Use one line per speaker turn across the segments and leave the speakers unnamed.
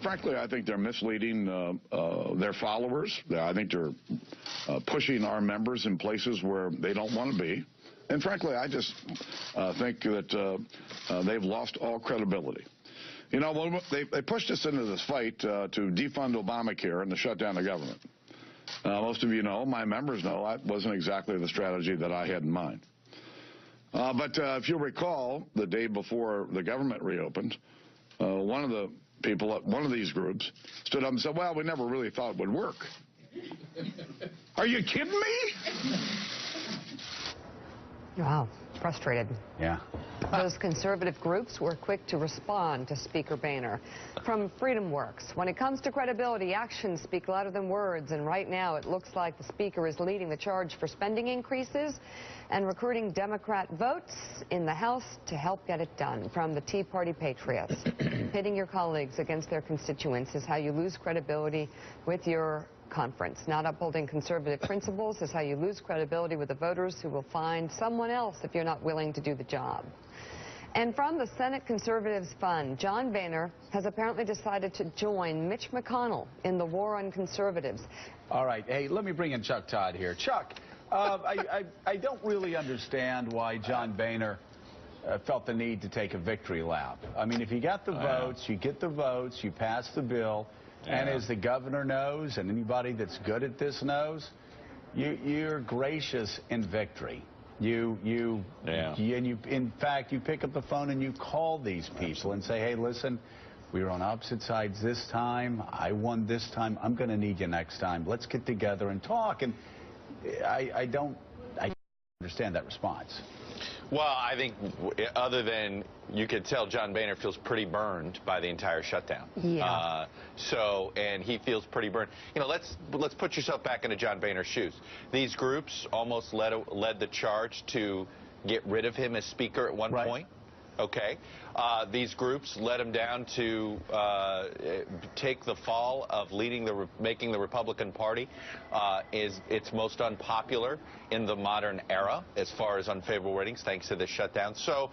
frankly, I think they're misleading their followers. I think they're pushing our members in places where they don't want to be. And frankly, I just think that they've lost all credibility. You know, they pushed us into this fight to defund Obamacare and to shut down the government. Most of you know, my members know, that wasn't exactly the strategy that I had in mind. But if you'll recall, the day before the government reopened, one of the people at one of these groups stood up and said, well, we never really thought it would work. Are you kidding me?
Wow, frustrated.
Yeah.
Those conservative groups were quick to respond to Speaker Boehner. From Freedom Works, when it comes to credibility, actions speak louder than words, and right now it looks like the Speaker is leading the charge for spending increases and recruiting Democrat votes in the House to help get it done. From the Tea Party Patriots, pitting your colleagues against their constituents is how you lose credibility with your conference. Not upholding conservative principles is how you lose credibility with the voters who will find someone else if you're not willing to do the job. And from the Senate Conservatives Fund, John Boehner has apparently decided to join Mitch McConnell in the war on conservatives.
All right. Hey, let me bring in Chuck Todd here. Chuck, I don't really understand why John Boehner felt the need to take a victory lap. I mean, if you got the votes, you get the votes, you pass the bill. And as the governor knows, and anybody that's good at this knows, you're gracious in victory. In fact, you pick up the phone and you call these people and say, hey, listen, we were on opposite sides this time. I won this time. I'm going to need you next time. Let's get together and talk. And I don't understand that response.
Well, I think other than you could tell John Boehner feels pretty burned by the entire shutdown.
Yeah.
And he feels pretty burned. You know, let's put yourself back into John Boehner's shoes. These groups almost led the charge to get rid of him as Speaker at one point. Okay. These groups led him down to take the fall of making the Republican Party its most unpopular in the modern era as far as unfavorable ratings, thanks to the shutdown. So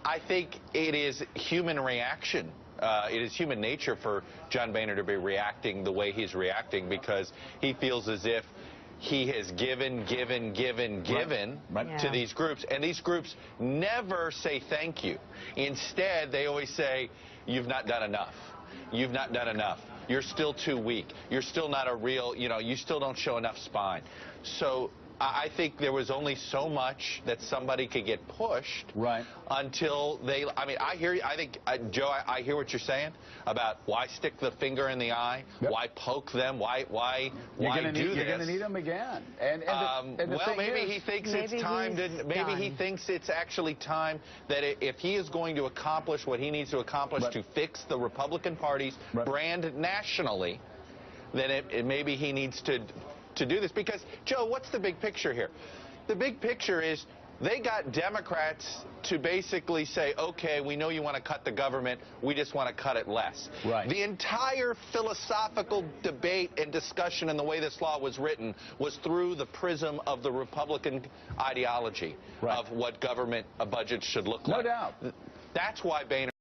I think it is human reaction. It is human nature for John Boehner to be reacting the way he's reacting, because he feels as if he has given to these groups, and these groups never say thank you. Instead, they always say, you've not done enough. You've not done enough. You're still too weak. You're still not a real, you still don't show enough spine. So I think there was only so much that somebody could get pushed until they, I hear you. I think, Joe, I hear what you're saying about why stick the finger in the eye, why poke them, why do this.
You're going to need them again.
Well, maybe he thinks it's time to, maybe he thinks it's actually time that if he is going to accomplish what he needs to accomplish to fix the Republican Party's brand nationally, then maybe he needs to do this. Because, Joe, what's the big picture here? The big picture is they got Democrats to basically say, okay, we know you want to cut the government, we just want to cut it less. The entire philosophical debate and discussion and the way this law was written was through the prism of the Republican ideology of what government budgets should look like.
No doubt.
That's why Boehner